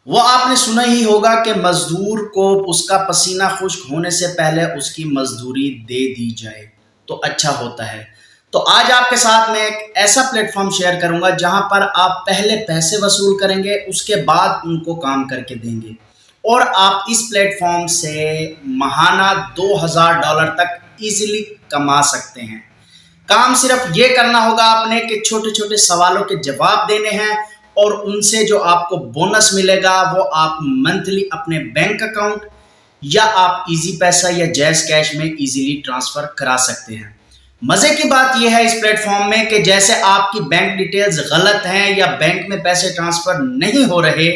वो आपने सुना ही होगा कि मजदूर को उसका पसीना खुश्क होने से पहले उसकी मजदूरी दे दी जाए तो अच्छा होता है। तो आज आपके साथ मैं एक ऐसा प्लेटफॉर्म शेयर करूंगा जहां पर आप पहले पैसे वसूल करेंगे, उसके बाद उनको काम करके देंगे और आप इस प्लेटफॉर्म से महाना $2000 तक इजीली कमा सकते हैं। काम सिर्फ ये करना होगा आपने कि छोटे छोटे सवालों के जवाब देने हैं और उनसे जो आपको बोनस मिलेगा वो आप मंथली अपने बैंक अकाउंट या आप इजी पैसा या जैज़ कैश में इजीली ट्रांसफर करा सकते हैं। मजे की बात यह है इस प्लेटफॉर्म में कि जैसे आपकी बैंक डिटेल्स गलत हैं या बैंक में पैसे ट्रांसफर नहीं हो रहे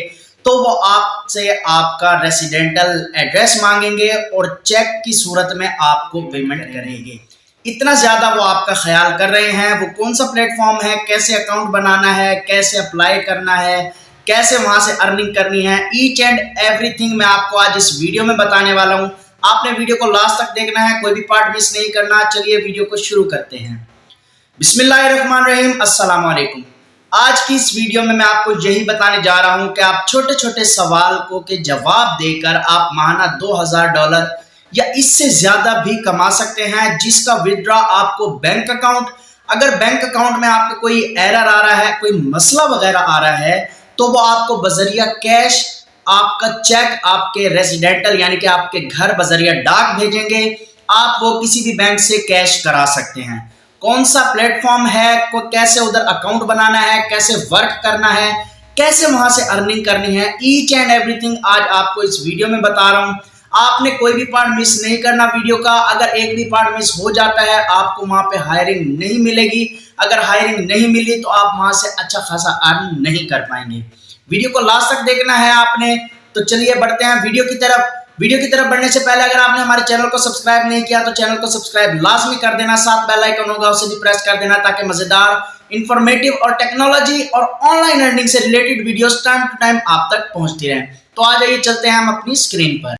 तो वो आपसे आपका रेसिडेंटल एड्रेस मांगेंगे और चेक की सूरत में आपको पेमेंट करेंगे। इतना ज्यादा वो आपका ख्याल कर रहे हैं। वो कौन सा प्लेटफॉर्म है, कैसे अकाउंट बनाना है, कैसे अप्लाई करना है, कैसे वहां से अर्निंग करनी है, ईच एंड एवरीथिंग मैं आपको आज इस वीडियो में बताने वाला हूं। आपने वीडियो को लास्ट तक देखना है, कोई भी पार्ट मिस नहीं करना। चलिए वीडियो को शुरू करते हैं। बिस्मिल्लाहिर्रहमानिर्रहीम, अस्सलाम वालेकुम। आज की इस वीडियो में मैं आपको यही बताने जा रहा हूं कि आप छोटे छोटे सवाल को के जवाब देकर आप माहाना $2000 या इससे ज्यादा भी कमा सकते हैं, जिसका विड्रॉ आपको बैंक अकाउंट, अगर बैंक अकाउंट में आपका कोई एरर आ रहा है, कोई मसला वगैरह आ रहा है तो वो आपको बजरिया कैश आपका चेक आपके रेजिडेंटल यानी कि आपके घर बजरिया डाक भेजेंगे। आप वो किसी भी बैंक से कैश करा सकते हैं। कौन सा प्लेटफॉर्म है, को कैसे उधर अकाउंट बनाना है, कैसे वर्क करना है, कैसे वहां से अर्निंग करनी है, ईच एंड एवरीथिंग आज आपको इस वीडियो में बता रहा हूं। आपने कोई भी पार्ट मिस नहीं करना वीडियो का। अगर एक भी पार्ट मिस हो जाता है आपको वहां पे हायरिंग नहीं मिलेगी। अगर हायरिंग नहीं मिली तो आप वहां से अच्छा खासा अर्न नहीं कर पाएंगे। वीडियो को लास्ट तक देखना है आपने। तो चलिए बढ़ते हैं वीडियो की तरफ। वीडियो की तरफ बढ़ने से पहले अगर आपने हमारे चैनल को सब्सक्राइब नहीं किया तो चैनल को सब्सक्राइब लाजमी कर देना, साथ बेल आइकन होगा उसे भी प्रेस कर देना ताकि मजेदार, इंफॉर्मेटिव और टेक्नोलॉजी और ऑनलाइन अर्निंग से related videos time to time आप तक पहुंचती रहें। तो आ जाइए, चलते हैं हम अपनी स्क्रीन पर।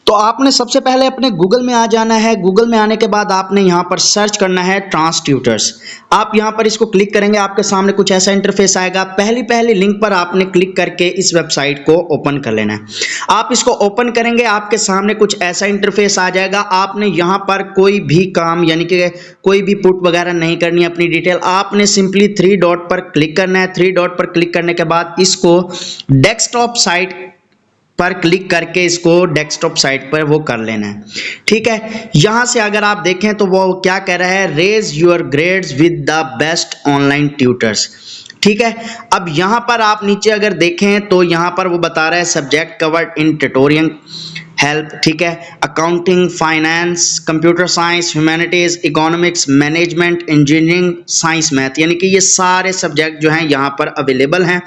तो आपने सबसे पहले अपने गूगल में आ जाना है। गूगल में आने के बाद आपने यहाँ पर सर्च करना है ट्रांसट्यूटर्स। आप यहाँ पर इसको क्लिक करेंगे, आपके सामने कुछ ऐसा इंटरफेस आएगा। पहली लिंक पर आपने क्लिक करके इस वेबसाइट को ओपन कर लेना है। आप इसको ओपन करेंगे, आपके सामने कुछ ऐसा इंटरफेस आ जाएगा। आपने यहाँ पर कोई भी काम यानी कि कोई भी पुट वगैरह नहीं करनी है अपनी डिटेल। आपने सिंपली 3 डॉट पर क्लिक करना है। 3 डॉट पर क्लिक करने के बाद इसको डेस्कटॉप साइट पर क्लिक करके इसको डेस्कटॉप साइट पर वो कर लेना है। ठीक है, यहां से अगर आप देखें तो वो क्या कह रहा है, raise your grades with the best online tutors. ठीक है, अब यहां पर आप नीचे अगर देखें तो यहां पर वो बता रहा है subject covered in tutorial help. ठीक है, accounting, finance, computer science, humanities, economics, management, engineering, science, math, यानी कि ये सारे सब्जेक्ट जो हैं यहाँ पर अवेलेबल हैं।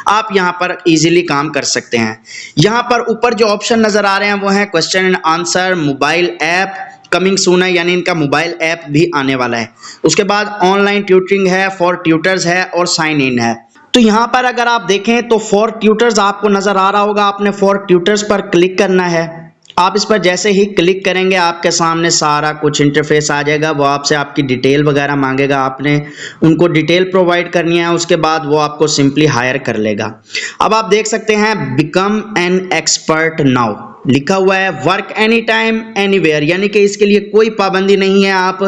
आप यहाँ पर इजीली काम कर सकते हैं। यहाँ पर ऊपर जो ऑप्शन नजर आ रहे हैं वो है question and answer, mobile app coming soon है, यानी इनका मोबाइल ऐप भी आने वाला है। उसके बाद ऑनलाइन ट्यूटरिंग है, फॉर ट्यूटर्स है और साइन इन है। तो यहाँ पर अगर आप देखें तो फॉर ट्यूटर्स आपको नजर आ रहा होगा। आपने फॉर ट्यूटर्स पर क्लिक करना है। आप इस पर जैसे ही क्लिक करेंगे आपके सामने सारा कुछ इंटरफेस आ जाएगा। वो आपसे आपकी डिटेल वगैरह मांगेगा, आपने उनको डिटेल प्रोवाइड करनी है। उसके बाद वो आपको सिंपली हायर कर लेगा। अब आप देख सकते हैं बिकम एन एक्सपर्ट नाउ लिखा हुआ है, वर्क एनी टाइम एनीवेयर, यानी कि इसके लिए कोई पाबंदी नहीं है, आप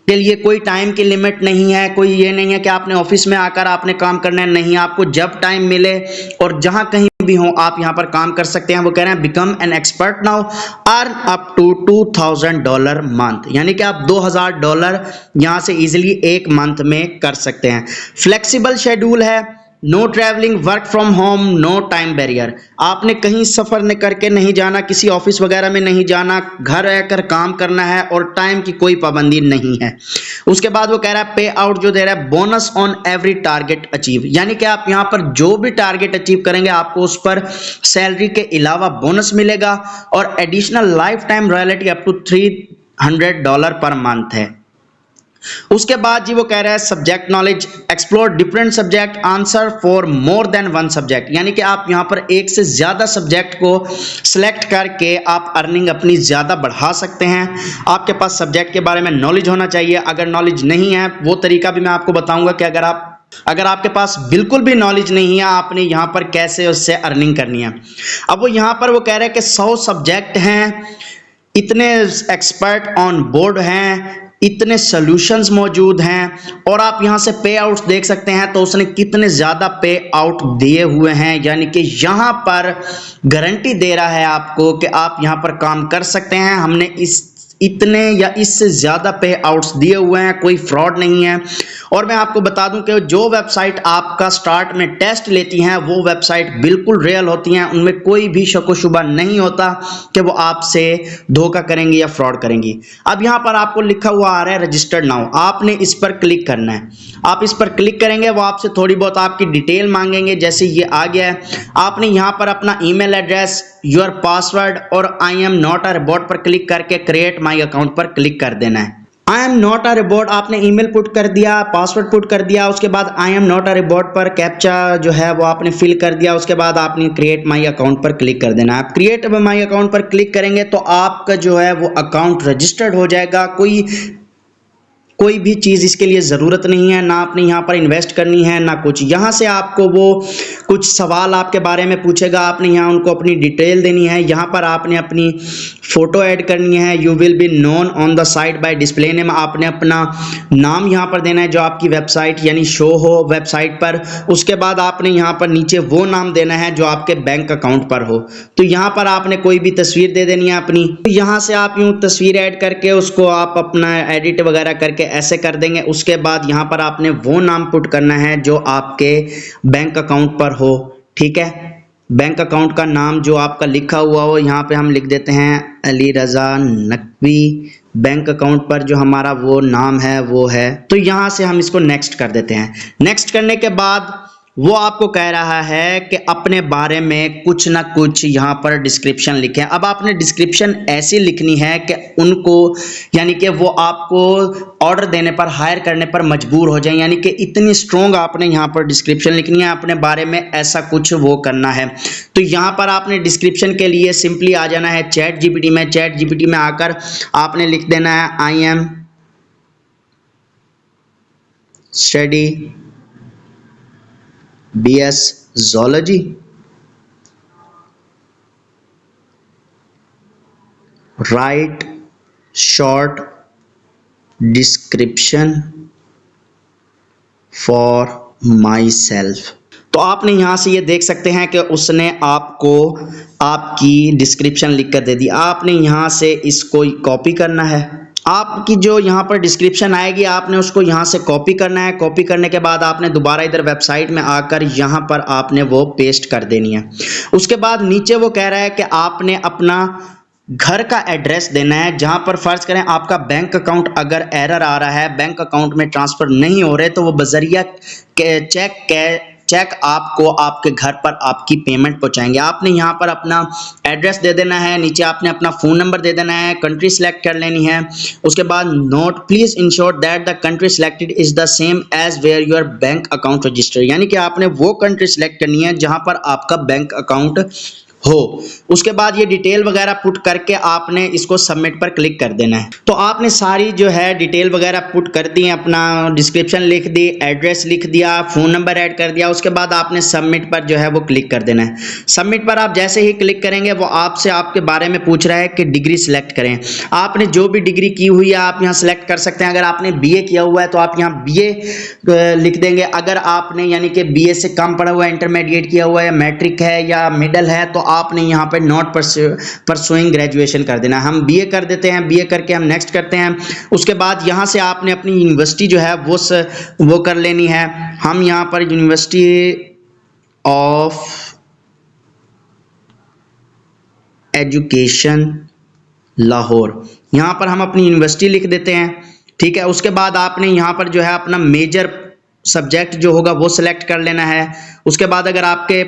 के लिए कोई टाइम की लिमिट नहीं है, कोई ये नहीं है कि आपने ऑफिस में आकर आपने काम करना है। नहीं, आपको जब टाइम मिले और जहां कहीं भी हो आप यहां पर काम कर सकते हैं। वो कह रहे हैं become an expert now, earn up to $2000 month, यानी कि आप $2000 यहां से इजीली एक मंथ में कर सकते हैं। फ्लेक्सिबल शेड्यूल है, no travelling, work from home, no time barrier. आपने कहीं सफर न करके नहीं जाना, किसी ऑफिस वगैरह में नहीं जाना, घर रहकर काम करना है और टाइम की कोई पाबंदी नहीं है। उसके बाद वो कह रहा है पे आउट जो दे रहा है bonus on every target achieve, यानी कि आप यहाँ पर जो भी टारगेट अचीव करेंगे आपको उस पर सैलरी के अलावा बोनस मिलेगा और additional lifetime royalty up to $300 per month है। उसके बाद जी वो कह रहा है subject knowledge, explore different subject, answer for more than one subject, यानी कि आप यहां पर एक से ज्यादा सब्जेक्ट को सिलेक्ट करके आप अर्निंग अपनी ज्यादा बढ़ा सकते हैं। आपके पास सब्जेक्ट के बारे में नॉलेज होना चाहिए। अगर नॉलेज नहीं है वो तरीका भी मैं आपको बताऊंगा कि अगर आप अगर आपके पास बिल्कुल भी नॉलेज नहीं है आपने यहाँ पर कैसे उससे अर्निंग करनी है। अब वो यहाँ पर वो कह रहे हैं कि 100 सब्जेक्ट हैं, इतने एक्सपर्ट ऑन बोर्ड हैं, इतने सॉल्यूशंस मौजूद हैं, और आप यहाँ से पे आउट्स देख सकते हैं। तो उसने कितने ज़्यादा पे आउट दिए हुए हैं, यानी कि यहाँ पर गारंटी दे रहा है आपको कि आप यहाँ पर काम कर सकते हैं। हमने इतने या इससे ज़्यादा पे आउट्स दिए हुए हैं, कोई फ्रॉड नहीं है। और मैं आपको बता दूं कि जो वेबसाइट आपका स्टार्ट में टेस्ट लेती हैं वो वेबसाइट बिल्कुल रियल होती हैं, उनमें कोई भी शक व शुबा नहीं होता कि वो आपसे धोखा करेंगी या फ्रॉड करेंगी। अब यहाँ पर आपको लिखा हुआ आ रहा है रजिस्टर्ड नाउ, आपने इस पर क्लिक करना है। आप इस पर क्लिक करेंगे, वो आपसे थोड़ी बहुत आपकी डिटेल मांगेंगे, जैसे ये आ गया है। आपने यहाँ पर अपना ईमेल एड्रेस, योर पासवर्ड और I am not a robot पर क्लिक करके क्रिएट माई अकाउंट पर क्लिक कर देना है। I am not a robot, आपने ईमेल पुट कर दिया, पासवर्ड पुट कर दिया, उसके बाद I am not a robot पर कैप्चा जो है वो आपने फिल कर दिया। उसके बाद आपने क्रिएट माई अकाउंट पर क्लिक कर देना है। आप क्रिएट माई अकाउंट पर क्लिक करेंगे तो आपका जो है वो अकाउंट रजिस्टर्ड हो जाएगा। कोई भी चीज़ इसके लिए ज़रूरत नहीं है, ना आपने यहाँ पर इन्वेस्ट करनी है ना कुछ। यहाँ से आपको वो कुछ सवाल आपके बारे में पूछेगा, आपने यहाँ उनको अपनी डिटेल देनी है। यहाँ पर आपने अपनी फ़ोटो ऐड करनी है। You will be known on the site bye display name, आपने अपना नाम यहाँ पर देना है जो आपकी वेबसाइट यानी शो हो वेबसाइट पर। उसके बाद आपने यहाँ पर नीचे वो नाम देना है जो आपके बैंक अकाउंट पर हो। तो यहाँ पर आपने कोई भी तस्वीर दे देनी है अपनी। तो यहाँ से आप यूँ तस्वीर ऐड करके उसको आप अपना एडिट वगैरह करके ऐसे कर देंगे। उसके बाद यहाँ पर आपने वो नाम पुट करना है जो आपके बैंक अकाउंट पर हो, ठीक है। बैंक अकाउंट का नाम जो आपका लिखा हुआ हो, यहाँ पे हम लिख देते हैं अली रज़ा नकवी। बैंक अकाउंट पर जो हमारा वो नाम है वो है। तो यहाँ से हम इसको नेक्स्ट कर देते हैं। नेक्स्ट करने के बाद वो आपको कह रहा है कि अपने बारे में कुछ ना कुछ यहाँ पर डिस्क्रिप्शन लिखें। अब आपने डिस्क्रिप्शन ऐसी लिखनी है कि उनको यानी कि वो आपको ऑर्डर देने पर, हायर करने पर मजबूर हो जाए, यानी कि इतनी स्ट्रॉन्ग आपने यहाँ पर डिस्क्रिप्शन लिखनी है अपने बारे में, ऐसा कुछ वो करना है। तो यहाँ पर आपने डिस्क्रिप्शन के लिए सिंपली आ जाना है चैट जीपीटी में। चैट जीपीटी में आकर आपने लिख देना है I am study BS zoology, write short description for myself। तो आपने यहाँ से ये देख सकते हैं कि उसने आपको आपकी डिस्क्रिप्शन लिख कर दे दी। आपने यहाँ से इसको कॉपी करना है। आपकी जो यहाँ पर डिस्क्रिप्शन आएगी आपने उसको यहाँ से कॉपी करना है। कॉपी करने के बाद आपने दोबारा इधर वेबसाइट में आकर यहाँ पर आपने वो पेस्ट कर देनी है। उसके बाद नीचे वो कह रहा है कि आपने अपना घर का एड्रेस देना है, जहाँ पर फर्ज करें आपका बैंक अकाउंट अगर एरर आ रहा है, बैंक अकाउंट में ट्रांसफ़र नहीं हो रहे, तो वो बजरिया चेक आपको आपके घर पर आपकी पेमेंट पहुंचाएंगे। आपने यहाँ पर अपना एड्रेस दे देना है, नीचे आपने अपना फ़ोन नंबर दे देना है, कंट्री सेलेक्ट कर लेनी है। उसके बाद note please ensure that the country selected is the same as where your bank account register, यानी कि आपने वो कंट्री सेलेक्ट करनी है जहाँ पर आपका बैंक अकाउंट हो। उसके बाद ये डिटेल वगैरह पुट करके आपने इसको सबमिट पर क्लिक कर देना है। तो आपने सारी जो है डिटेल वगैरह पुट कर दी, अपना डिस्क्रिप्शन लिख दी, एड्रेस लिख दिया, फ़ोन नंबर ऐड कर दिया। उसके बाद आपने सबमिट पर जो है वो क्लिक कर देना है। सबमिट पर आप जैसे ही क्लिक करेंगे वो आपसे आपके बारे में पूछ रहा है कि डिग्री सिलेक्ट करें। आपने जो भी डिग्री की हुई है आप यहाँ सेलेक्ट कर सकते हैं। अगर आपने BA किया हुआ है तो आप यहाँ BA लिख देंगे। अगर आपने यानी कि BA से कम पढ़ा हुआ है, इंटरमीडिएट किया हुआ है, मैट्रिक है या मिडल है, तो आपने यहाँ पर नॉट परसुइंग ग्रेजुएशन कर देना। हम BA कर देते हैं। BA करके हम नेक्स्ट करते हैं। उसके बाद यहाँ से आपने अपनी यूनिवर्सिटी जो है वो कर लेनी है। हम यहाँ पर यूनिवर्सिटी ऑफ एजुकेशन लाहौर, यहाँ पर हम अपनी यूनिवर्सिटी लिख देते हैं, ठीक है। उसके बाद आपने यहाँ पर जो है अपना मेजर सब्जेक्ट जो होगा वो सिलेक्ट कर लेना है। उसके बाद अगर आपके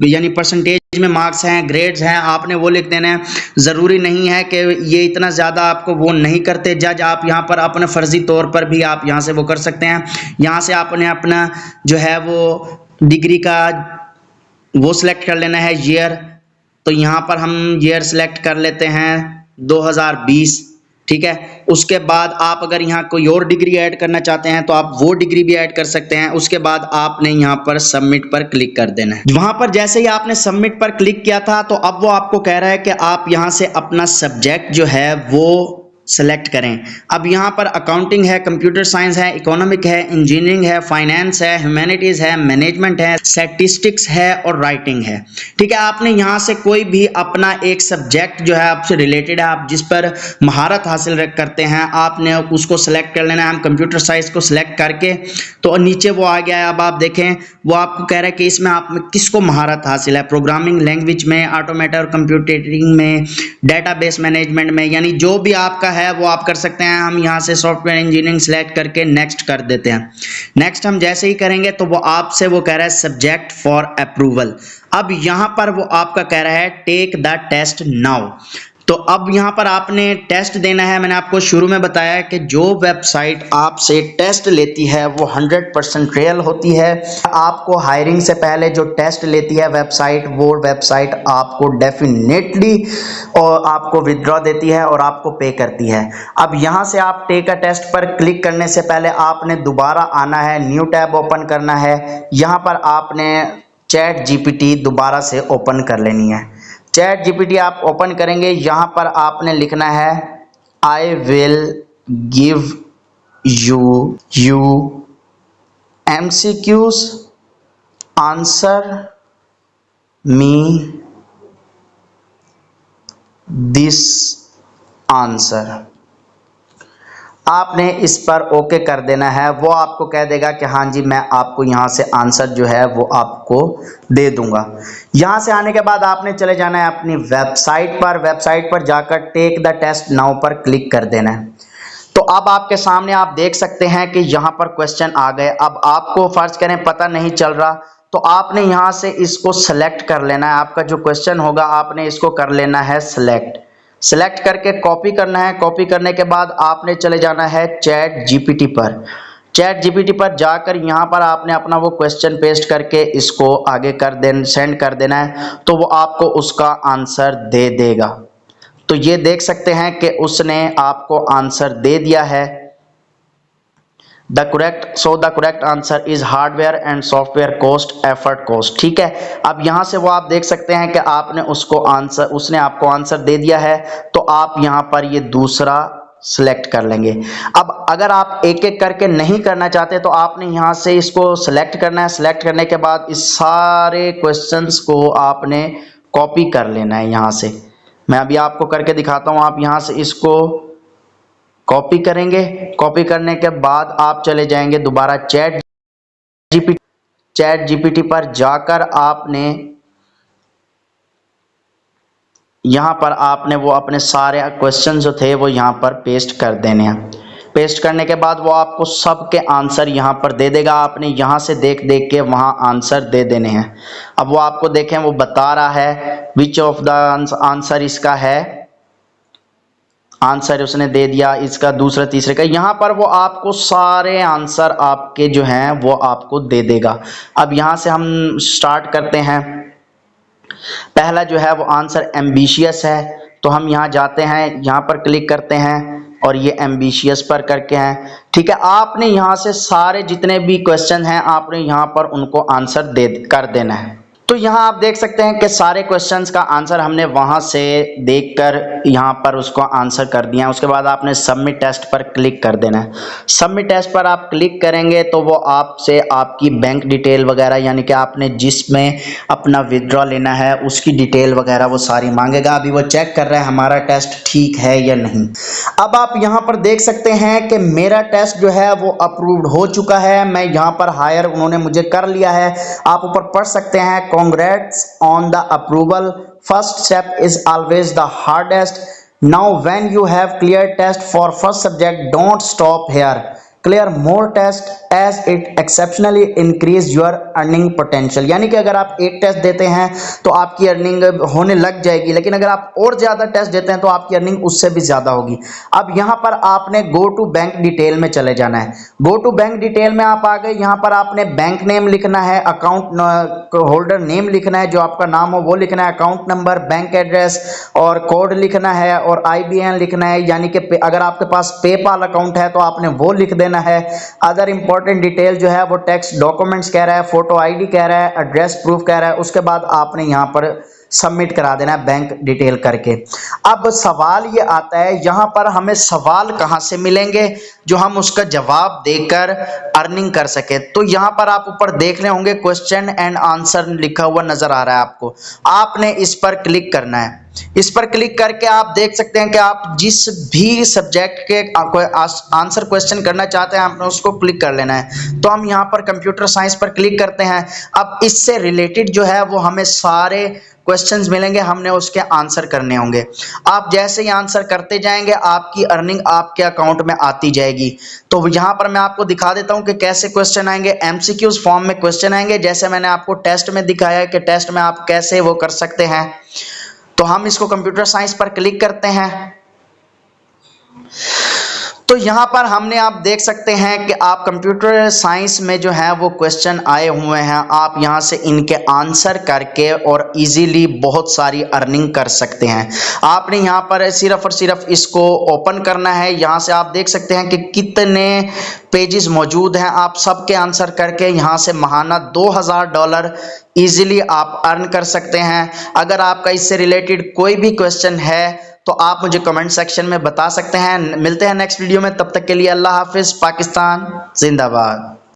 यानी परसेंटेज में मार्क्स हैं, ग्रेड्स हैं, आपने वो लिख देना है। ज़रूरी नहीं है कि ये इतना ज़्यादा आपको वो नहीं करते जज, आप यहाँ पर अपने फ़र्ज़ी तौर पर भी आप यहाँ से वो कर सकते हैं। यहाँ से आपने अपना जो है वो डिग्री का वो सिलेक्ट कर लेना है ईयर। तो यहाँ पर हम ईयर सेलेक्ट कर लेते हैं 2020, ठीक है। उसके बाद आप अगर यहाँ कोई और डिग्री ऐड करना चाहते हैं तो आप वो डिग्री भी ऐड कर सकते हैं। उसके बाद आपने यहाँ पर सबमिट पर क्लिक कर देना है। वहां पर जैसे ही आपने सबमिट पर क्लिक किया था तो अब वो आपको कह रहा है कि आप यहाँ से अपना सब्जेक्ट जो है वो सेलेक्ट करें। अब यहाँ पर अकाउंटिंग है, कंप्यूटर साइंस है, इकोनॉमिक है, इंजीनियरिंग है, फाइनेंस है, ह्यूमैनिटीज है, मैनेजमेंट है, स्टैटिस्टिक्स है और राइटिंग है। ठीक है, आपने यहाँ से कोई भी अपना एक सब्जेक्ट जो है आपसे रिलेटेड है, आप जिस पर महारत हासिल करते हैं, आपने उसको सेलेक्ट कर लेना है। हम कंप्यूटर साइंस को सिलेक्ट करके तो नीचे वो आ गया है। अब आप देखें वो आपको कह रहा है कि इसमें आप में किसको महारत हासिल है, प्रोग्रामिंग लैंग्वेज में, ऑटोमेटर और कंप्यूटिंग में, डेटाबेस मैनेजमेंट में, यानी जो भी आपका है वो आप कर सकते हैं। हम यहाँ से सॉफ्टवेयर इंजीनियरिंग सेलेक्ट करके नेक्स्ट कर देते हैं। नेक्स्ट हम जैसे ही करेंगे तो वो आपसे वो कह रहा है सब्जेक्ट फॉर अप्रूवल। अब यहाँ पर वो आपका कह रहा है टेक द टेस्ट नाउ। तो अब यहाँ पर आपने टेस्ट देना है। मैंने आपको शुरू में बताया कि जो वेबसाइट आपसे टेस्ट लेती है वो 100% रियल होती है। आपको हायरिंग से पहले जो टेस्ट लेती है वेबसाइट, वो वेबसाइट आपको डेफिनेटली और आपको विथड्रॉ देती है और आपको पे करती है। अब यहाँ से आप टेक अ टेस्ट पर क्लिक करने से पहले आपने दोबारा आना है, न्यू टैब ओपन करना है। यहाँ पर आपने चैट जीपीटी दोबारा से ओपन कर लेनी है। चैट जीपीटी आप ओपन करेंगे, यहाँ पर आपने लिखना है I will give you MCQs, answer me this answer. आपने इस पर ओके कर देना है। वो आपको कह देगा कि हाँ जी मैं आपको यहाँ से आंसर जो है वो आपको दे दूंगा। यहाँ से आने के बाद आपने चले जाना है अपनी वेबसाइट पर। वेबसाइट पर जाकर टेक द टेस्ट नाउ पर क्लिक कर देना है। तो अब आपके सामने आप देख सकते हैं कि यहाँ पर क्वेश्चन आ गए। अब आपको फर्ज करें पता नहीं चल रहा तो आपने यहाँ से इसको सेलेक्ट कर लेना है। आपका जो क्वेश्चन होगा आपने इसको कर लेना है सेलेक्ट करके कॉपी करना है। कॉपी करने के बाद आपने चले जाना है चैट जीपीटी पर। चैट जीपीटी पर जाकर यहाँ पर आपने अपना वो क्वेश्चन पेस्ट करके इसको आगे सेंड कर देना है, तो वो आपको उसका आंसर दे देगा। तो ये देख सकते हैं कि उसने आपको आंसर दे दिया है। The correct answer is hardware and software cost, effort cost. ठीक है, अब यहाँ से वो आप देख सकते हैं कि आपने उसने आपको आंसर दे दिया है। तो आप यहाँ पर ये दूसरा सिलेक्ट कर लेंगे। अब अगर आप एक एक करके नहीं करना चाहते तो आपने यहाँ से इसको सिलेक्ट करना है। सिलेक्ट करने के बाद इस सारे क्वेश्चंस को आपने कॉपी कर लेना है। यहाँ से मैं अभी आपको करके दिखाता हूँ। आप यहाँ से इसको कॉपी करेंगे। कॉपी करने के बाद आप चले जाएंगे दोबारा चैट जीपीटी पर जाकर आपने यहाँ पर आपने वो अपने सारे क्वेश्चन जो थे वो यहाँ पर पेस्ट कर देने हैं। पेस्ट करने के बाद वो आपको सबके आंसर यहाँ पर दे देगा। आपने यहाँ से देख के वहाँ आंसर दे देने हैं। अब वो आपको देखें वो बता रहा है विच ऑफ द आंसर इसका है। आंसर उसने दे दिया इसका, दूसरा तीसरे का। यहाँ पर वो आपको सारे आंसर आपके जो हैं वो आपको दे देगा। अब यहाँ से हम स्टार्ट करते हैं। पहला जो है वो आंसर एम्बिशियस है, तो हम यहाँ जाते हैं, यहाँ पर क्लिक करते हैं और ये एम्बिशियस पर करके हैं। ठीक है, आपने यहाँ से सारे जितने भी क्वेश्चन हैं आपने यहाँ पर उनको आंसर कर देना है। तो यहाँ आप देख सकते हैं कि सारे क्वेश्चंस का आंसर हमने वहां से देखकर यहाँ पर उसको आंसर कर दिया। उसके बाद आपने सबमिट टेस्ट पर क्लिक कर देना है। सबमिट टेस्ट पर आप क्लिक करेंगे तो वो आपसे आपकी बैंक डिटेल वगैरह, यानी कि आपने जिसमें अपना विथड्रॉ लेना है उसकी डिटेल वगैरह वो सारी मांगेगा। अभी वो चेक कर रहा है हमारा टेस्ट ठीक है या नहीं। अब आप यहाँ पर देख सकते हैं कि मेरा टेस्ट जो है वो अप्रूव्ड हो चुका है। मैं यहाँ पर हायर उन्होंने मुझे कर लिया है। आप ऊपर पढ़ सकते हैं Congrats on the approval. First step is always the hardest. Now when you have cleared test for first subject, don't stop here. Clear more test as it exceptionally increase your earning potential, यानी कि अगर आप एक test देते हैं तो आपकी earning होने लग जाएगी, लेकिन अगर आप और ज़्यादा टेस्ट देते हैं तो आपकी अर्निंग उससे भी ज़्यादा होगी। अब यहाँ पर आपने गो टू बैंक डिटेल में चले जाना है। गो टू बैंक डिटेल में आप आ गए, यहाँ पर आपने बैंक नेम लिखना है, अकाउंट होल्डर नेम लिखना है, जो आपका नाम हो वो लिखना है, अकाउंट नंबर, बैंक एड्रेस और कोड लिखना है और IBAN लिखना है, यानी कि अगर आपके पास पेपाल अकाउंट है तो आपने वो लिख देना है। अदर इंपॉर्टेंट डिटेल जो है वो टैक्स डॉक्यूमेंट्स कह रहा है, फोटो ID कह रहा है, एड्रेस प्रूफ कह रहा है, उसके बाद आपने यहाँ पर सबमिट करा देना है बैंक डिटेल करके। अब सवाल ये आता है यहाँ पर हमें सवाल कहाँ से मिलेंगे जो हम उसका जवाब देकर अर्निंग कर सके। तो यहाँ पर आप ऊपर देख रहे होंगे क्वेश्चन एंड आंसर लिखा हुआ नजर आ रहा है आपको, आपने इस पर क्लिक करना है। इस पर क्लिक करके आप देख सकते हैं कि आप जिस भी सब्जेक्ट के आंसर क्वेश्चन करना चाहते हैं आपने उसको क्लिक कर लेना है। तो हम यहाँ पर कंप्यूटर साइंस पर क्लिक करते हैं। अब इससे रिलेटेड जो है वो हमें सारे क्वेश्चंस मिलेंगे, हमने उसके आंसर करने होंगे। आप जैसे ही आंसर करते जाएंगे आपकी अर्निंग आपके अकाउंट में आती जाएगी। तो यहाँ पर मैं आपको दिखा देता हूँ कि कैसे क्वेश्चन आएंगे। MCQs फॉर्म में क्वेश्चन आएंगे, जैसे मैंने आपको टेस्ट में दिखाया है कि टेस्ट में आप कैसे वो कर सकते हैं। तो हम इसको कंप्यूटर साइंस पर क्लिक करते हैं। तो यहाँ पर हमने आप देख सकते हैं कि आप कंप्यूटर साइंस में जो है वो क्वेश्चन आए हुए हैं, आप यहाँ से इनके आंसर करके और इजीली बहुत सारी अर्निंग कर सकते हैं। आपने यहाँ पर सिर्फ और सिर्फ इसको ओपन करना है। यहाँ से आप देख सकते हैं कि कितने पेजेस मौजूद हैं। आप सबके आंसर करके यहाँ से माहाना $2000 इजीली आप अर्न कर सकते हैं। अगर आपका इससे रिलेटेड कोई भी क्वेश्चन है तो आप मुझे कमेंट सेक्शन में बता सकते हैं। मिलते हैं नेक्स्ट वीडियो में, तब तक के लिए अल्लाह हाफिज। पाकिस्तान जिंदाबाद।